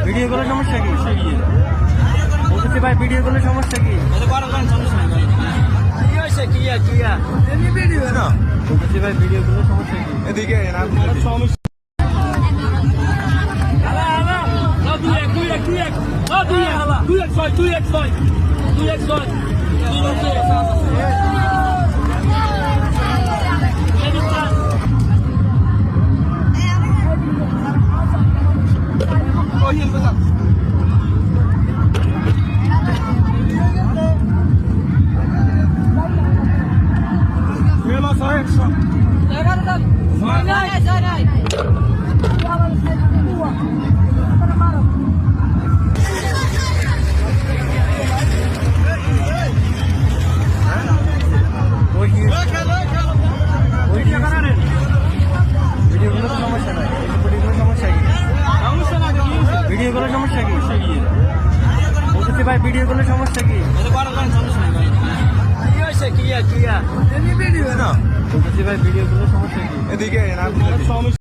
ভিডিওগুলো সমস্যা কি বলতেছি ভাই, ভিডিওগুলো সমস্যা কি? বলতেছি ভাই, ভিডিওগুলো সমস্যা কি? এদিকে ভিডিওগুলো সমস্যা কি? বলতেছি ভাই, ভিডিওগুলো সমস্যা কি? বলতেছি ভাই, ভিডিওগুলো সমস্যা কি? এদিকে